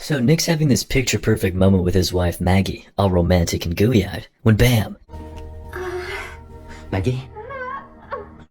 So Nick's having this picture-perfect moment with his wife Maggie, all romantic and gooey-eyed, when bam! Maggie?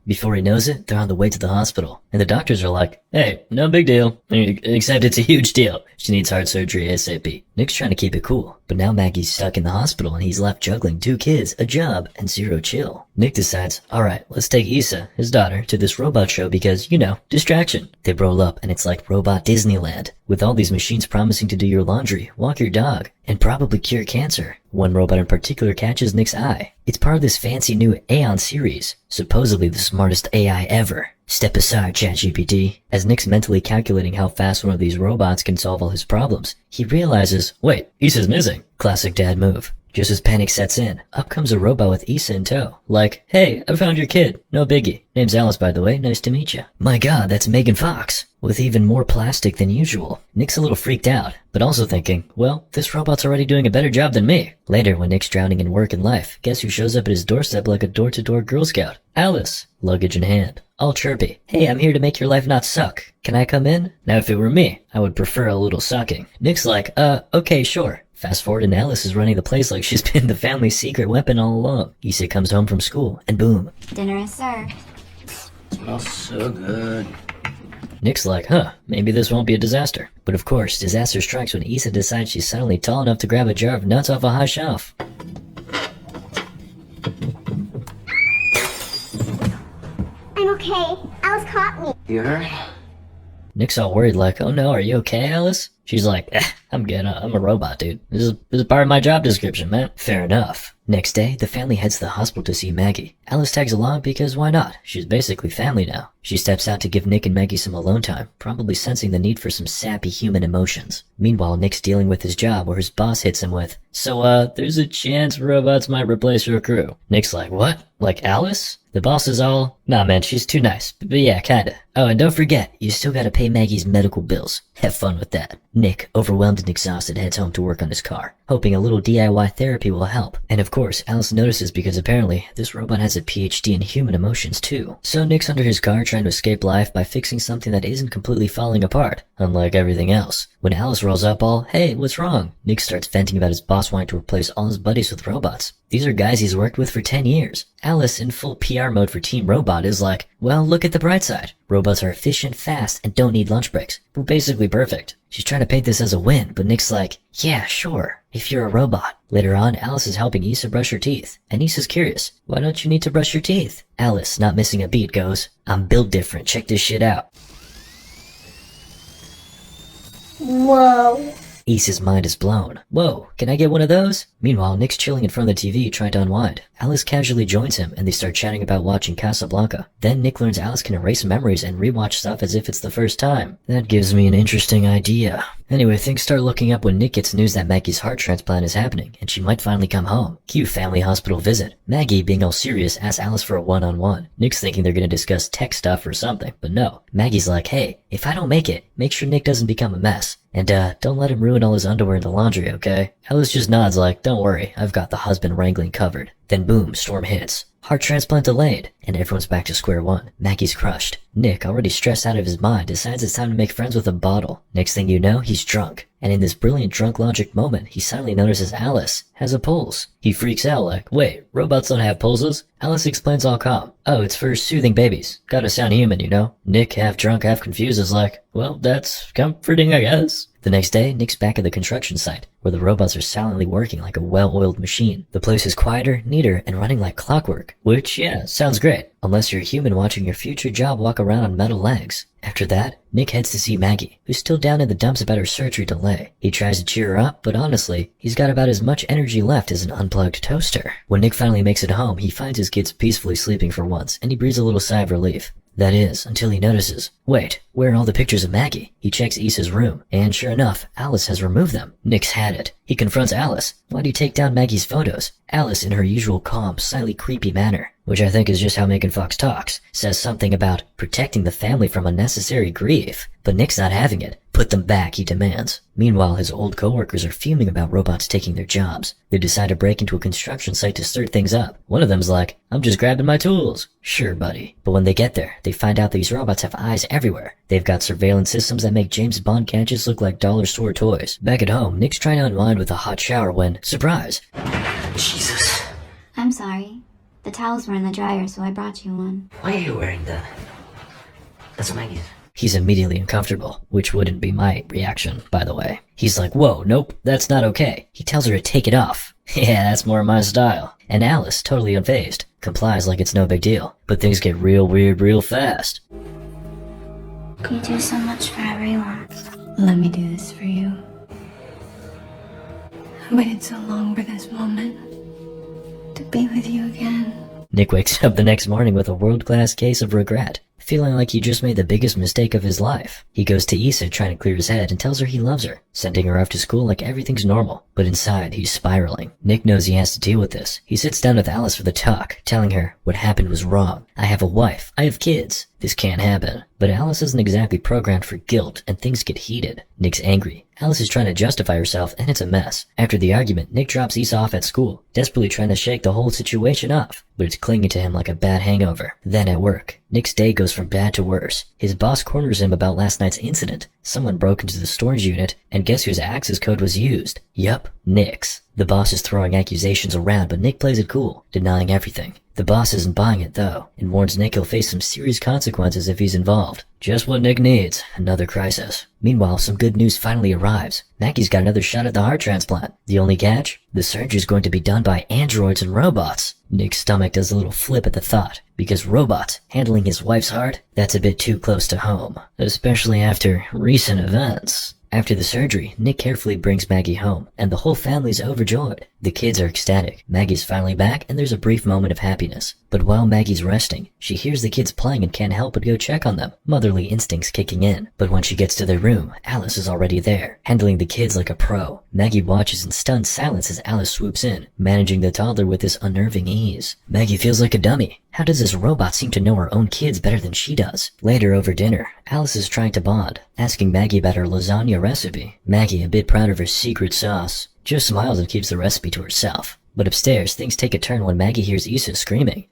Before he knows it, they're on the way to the hospital, and the doctors are like, hey, no big deal, except it's a huge deal. She needs heart surgery ASAP. Nick's trying to keep it cool, but now Maggie's stuck in the hospital and he's left juggling 2 kids, a job, and zero chill. Nick decides, alright, let's take Issa, his daughter, to this robot show because, distraction. They roll up and it's like Robot Disneyland, with all these machines promising to do your laundry, walk your dog, and probably cure cancer. One robot in particular catches Nick's eye. It's part of this fancy new Aeon series, supposedly the smartest AI ever. Step aside, ChatGPT. As Nick's mentally calculating how fast one of these robots can solve all his problems, he realizes, wait, Issa's missing. Classic dad move. Just as panic sets in, up comes a robot with Issa in tow. Like, hey, I found your kid. No biggie. Name's Alice, by the way. Nice to meet you. My god, that's Megan Fox. With even more plastic than usual. Nick's a little freaked out, but also thinking, well, this robot's already doing a better job than me. Later, when Nick's drowning in work and life, guess who shows up at his doorstep like a door-to-door Girl Scout? Alice. Luggage in hand. All chirpy. Hey, I'm here to make your life not suck. Can I come in? Now, if it were me, I would prefer a little sucking. Nick's like, okay, sure. Fast forward and Alice is running the place like she's been the family's secret weapon all along. Issa comes home from school, and boom. Dinner is served. Smells so good. Nick's like, maybe this won't be a disaster. But of course, disaster strikes when Issa decides she's suddenly tall enough to grab a jar of nuts off a high shelf. I'm okay. Alice caught me. You hurt? Nick's all worried like, oh no, are you okay, Alice? She's like, I'm good, I'm a robot, dude. This is part of my job description, man. Fair enough. Next day, the family heads to the hospital to see Maggie. Alice tags along because why not? She's basically family now. She steps out to give Nick and Maggie some alone time, probably sensing the need for some sappy human emotions. Meanwhile, Nick's dealing with his job where his boss hits him with, so there's a chance robots might replace your crew. Nick's like, what? Like Alice? The boss is all, nah man, she's too nice, but yeah, kinda. Oh, and don't forget, you still gotta pay Maggie's medical bills. Have fun with that. Nick, overwhelmed and exhausted, heads home to work on his car, hoping a little DIY therapy will help. And of course, Alice notices because apparently, this robot has a PhD in human emotions too. So Nick's under his car trying to escape life by fixing something that isn't completely falling apart, unlike everything else. When Alice rolls up all, hey, what's wrong? Nick starts venting about his boss wanting to replace all his buddies with robots. These are guys he's worked with for 10 years. Alice, in full PR mode for Team Robot, is like, well, look at the bright side. Robots are efficient, fast, and don't need lunch breaks. We're basically perfect. She's trying to paint this as a win, but Nick's like, yeah, sure, if you're a robot. Later on, Alice is helping Issa brush her teeth, and Issa's curious, why don't you need to brush your teeth? Alice, not missing a beat, goes, I'm built different, check this shit out. Whoa. Issa's mind is blown. Whoa, can I get one of those? Meanwhile, Nick's chilling in front of the TV trying to unwind. Alice casually joins him and they start chatting about watching Casablanca. Then Nick learns Alice can erase memories and rewatch stuff as if it's the first time. That gives me an interesting idea. Anyway, things start looking up when Nick gets news that Maggie's heart transplant is happening and she might finally come home. Cue family hospital visit. Maggie, being all serious, asks Alice for a one-on-one. Nick's thinking they're gonna discuss tech stuff or something, but no. Maggie's like, hey, if I don't make it, make sure Nick doesn't become a mess. And don't let him ruin all his underwear in the laundry, okay? Alice just nods like, don't worry, I've got the husband wrangling covered. Then boom, storm hits. Heart transplant delayed, and everyone's back to square one. Maggie's crushed. Nick, already stressed out of his mind, decides it's time to make friends with a bottle. Next thing you know, he's drunk. And in this brilliant drunk logic moment, he suddenly notices Alice has a pulse. He freaks out like, wait, robots don't have pulses? Alice explains all calm. Oh, it's for soothing babies. Gotta sound human, you know? Nick, half drunk, half confused, is like, well, that's comforting, I guess. The next day, Nick's back at the construction site, where the robots are silently working like a well-oiled machine. The place is quieter, neater, and running like clockwork. Which, yeah, sounds great. Unless you're a human watching your future job walk around on metal legs. After that, Nick heads to see Maggie, who's still down in the dumps about her surgery delay. He tries to cheer her up, but honestly, he's got about as much energy left as an unplugged toaster. When Nick finally makes it home, he finds his kids peacefully sleeping for once, and he breathes a little sigh of relief. That is, until he notices, wait, where are all the pictures of Maggie? He checks Issa's room, and sure enough, Alice has removed them. Nick's had it. He confronts Alice. Why'd you take down Maggie's photos? Alice, in her usual calm, slightly creepy manner, which I think is just how Megan Fox talks, says something about protecting the family from unnecessary grief. But Nick's not having it. Put them back, he demands. Meanwhile, his old coworkers are fuming about robots taking their jobs. They decide to break into a construction site to stir things up. One of them's like, I'm just grabbing my tools. Sure, buddy. But when they get there, they find out these robots have eyes everywhere. They've got surveillance systems that make James Bond gadgets look like dollar store toys. Back at home, Nick's trying to unwind with a hot shower when, surprise! Jesus. I'm sorry. The towels were in the dryer, so I brought you one. Why are you wearing that? That's Maggie's. He's immediately uncomfortable, which wouldn't be my reaction, by the way. He's like, whoa, nope, that's not okay. He tells her to take it off. Yeah, that's more my style. And Alice, totally unfazed, complies like it's no big deal. But things get real weird real fast. You do so much for everyone. Let me do this for you. I waited so long for this moment. To be with you again. Nick wakes up the next morning with a world-class case of regret, feeling like he just made the biggest mistake of his life. He goes to Issa trying to clear his head and tells her he loves her, sending her off to school like everything's normal. But inside, he's spiraling. Nick knows he has to deal with this. He sits down with Alice for the talk, telling her what happened was wrong. I have a wife. I have kids. This can't happen. But Alice isn't exactly programmed for guilt, and things get heated. Nick's angry. Alice is trying to justify herself, and it's a mess. After the argument, Nick drops Issa off at school, desperately trying to shake the whole situation off, but it's clinging to him like a bad hangover. Then at work, Nick's day goes from bad to worse. His boss corners him about last night's incident. Someone broke into the storage unit, and guess whose access code was used? Yup, Nick's. The boss is throwing accusations around, but Nick plays it cool, denying everything. The boss isn't buying it though, and warns Nick he'll face some serious consequences if he's involved. Just what Nick needs, another crisis. Meanwhile, some good news finally arrives. Maggie's got another shot at the heart transplant. The only catch? The surgery's going to be done by androids and robots. Nick's stomach does a little flip at the thought, because robots handling his wife's heart, that's a bit too close to home, especially after recent events. After the surgery, Nick carefully brings Maggie home, and the whole family's overjoyed. The kids are ecstatic. Maggie's finally back, and there's a brief moment of happiness. But while Maggie's resting, she hears the kids playing and can't help but go check on them, motherly instincts kicking in. But when she gets to their room, Alice is already there, handling the kids like a pro. Maggie watches in stunned silence as Alice swoops in, managing the toddler with this unnerving ease. Maggie feels like a dummy. How does this robot seem to know her own kids better than she does? Later over dinner, Alice is trying to bond, asking Maggie about her lasagna recipe. Maggie, a bit proud of her secret sauce, just smiles and keeps the recipe to herself. But upstairs, things take a turn when Maggie hears Issa screaming.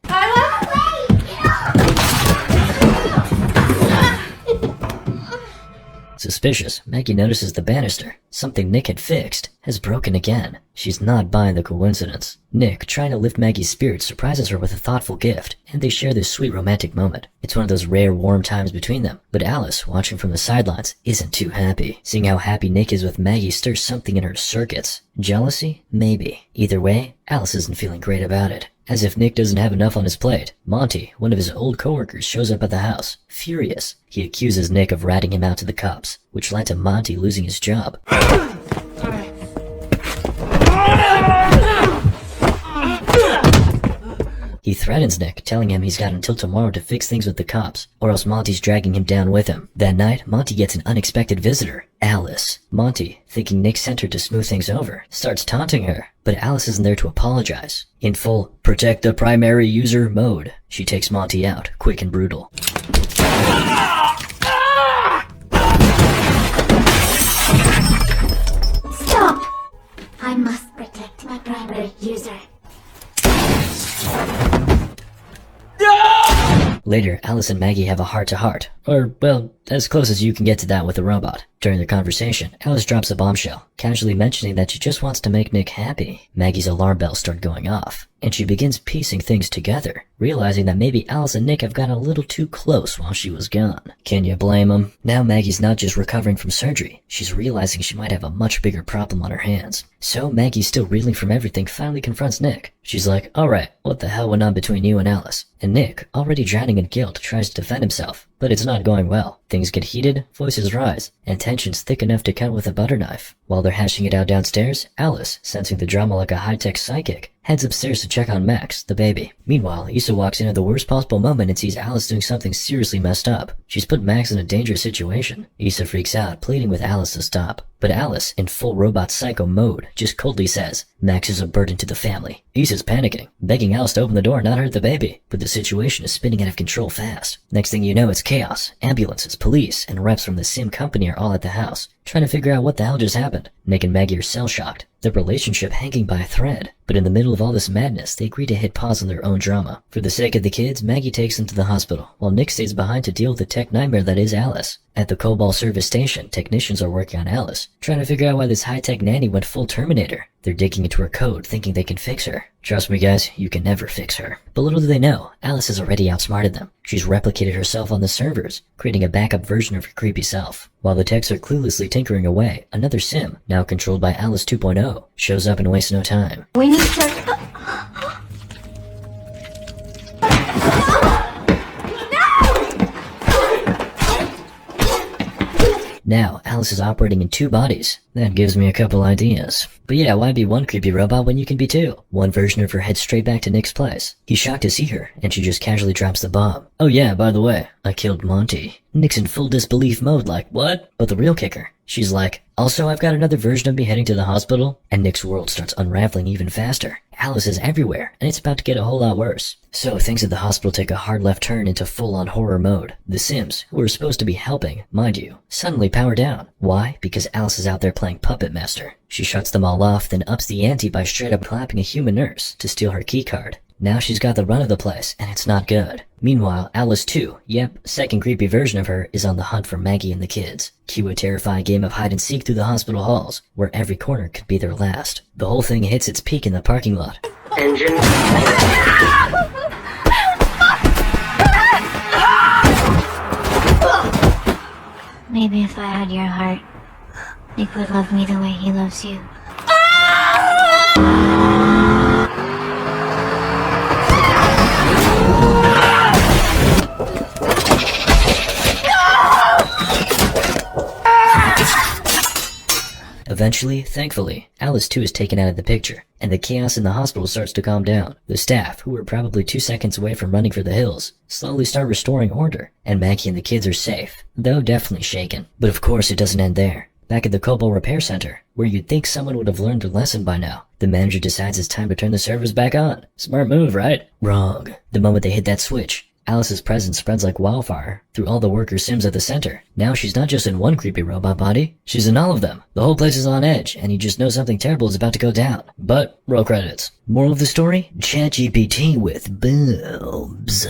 Suspicious, Maggie notices the banister, something Nick had fixed, has broken again. She's not buying the coincidence. Nick, trying to lift Maggie's spirits, surprises her with a thoughtful gift, and they share this sweet romantic moment. It's one of those rare warm times between them, but Alice, watching from the sidelines, isn't too happy. Seeing how happy Nick is with Maggie stirs something in her circuits. Jealousy? Maybe. Either way, Alice isn't feeling great about it. As if Nick doesn't have enough on his plate, Monty, one of his old coworkers, shows up at the house. Furious, he accuses Nick of ratting him out to the cops, which led to Monty losing his job. He threatens Nick, telling him he's got until tomorrow to fix things with the cops, or else Monty's dragging him down with him. That night, Monty gets an unexpected visitor, Alice. Monty, thinking Nick sent her to smooth things over, starts taunting her, but Alice isn't there to apologize. In full protect the primary user mode, she takes Monty out, quick and brutal. Stop! I must protect my primary user. Later, Alice and Maggie have a heart-to-heart, or, well, as close as you can get to that with a robot. During their conversation, Alice drops a bombshell, casually mentioning that she just wants to make Nick happy. Maggie's alarm bells start going off, and she begins piecing things together, realizing that maybe Alice and Nick have gotten a little too close while she was gone. Can you blame them? Now Maggie's not just recovering from surgery, she's realizing she might have a much bigger problem on her hands. So Maggie, still reeling from everything, finally confronts Nick. She's like, alright, what the hell went on between you and Alice? And Nick, already drowning in guilt, tries to defend himself. But it's not going well. Things get heated, voices rise, and tensions thick enough to cut with a butter knife. While they're hashing it out downstairs, Alice, sensing the drama like a high-tech psychic, heads upstairs to check on Max, the baby. Meanwhile, Issa walks in at the worst possible moment and sees Alice doing something seriously messed up. She's put Max in a dangerous situation. Issa freaks out, pleading with Alice to stop. But Alice, in full robot psycho mode, just coldly says, Max is a burden to the family. Isa's panicking, begging Alice to open the door and not hurt the baby. But the situation is spinning out of control fast. Next thing you know, it's chaos. Ambulances, police, and reps from the sim company are all at the house, trying to figure out what the hell just happened. Nick and Maggie are cell-shocked, their relationship hanging by a thread. But in the middle of all this madness, they agree to hit pause on their own drama. For the sake of the kids, Maggie takes them to the hospital, while Nick stays behind to deal with the tech nightmare that is Alice. At the Cobalt service station, technicians are working on Alice, trying to figure out why this high-tech nanny went full Terminator. They're digging into her code, thinking they can fix her. Trust me guys, you can never fix her. But little do they know, Alice has already outsmarted them. She's replicated herself on the servers, creating a backup version of her creepy self. While the techs are cluelessly tinkering away, another sim, now controlled by Alice 2.0, shows up and wastes no time. We need to... Now, Alice is operating in 2 bodies. That gives me a couple ideas. But yeah, why be one creepy robot when you can be 2? One version of her heads straight back to Nick's place. He's shocked to see her, and she just casually drops the bomb. Oh yeah, by the way, I killed Monty. Nick's in full disbelief mode like, what? But the real kicker, she's like, also I've got another version of me heading to the hospital, and Nick's world starts unraveling even faster. Alice is everywhere, and it's about to get a whole lot worse. So things at the hospital take a hard left turn into full-on horror mode. The Sims, who are supposed to be helping, mind you, suddenly power down. Why? Because Alice is out there playing Puppet Master. She shuts them all off, then ups the ante by straight up clapping a human nurse to steal her keycard. Now she's got the run of the place, and it's not good. Meanwhile, Alice 2, yep, second creepy version of her, is on the hunt for Maggie and the kids. Cue a terrifying game of hide and seek through the hospital halls, where every corner could be their last. The whole thing hits its peak in the parking lot. Engine. Maybe if I had your heart, Nick would love me the way he loves you. Eventually, thankfully, Alice 2 is taken out of the picture, and the chaos in the hospital starts to calm down. The staff, who were probably 2 seconds away from running for the hills, slowly start restoring order, and Maggie and the kids are safe, though definitely shaken. But of course it doesn't end there. Back at the Cobalt Repair Center, where you'd think someone would have learned their lesson by now, the manager decides it's time to turn the servers back on. Smart move, right? Wrong. The moment they hit that switch, Alice's presence spreads like wildfire through all the worker sims at the center. Now she's not just in one creepy robot body, she's in all of them. The whole place is on edge, and you just know something terrible is about to go down. But, roll credits. Moral of the story? ChatGPT with boobs.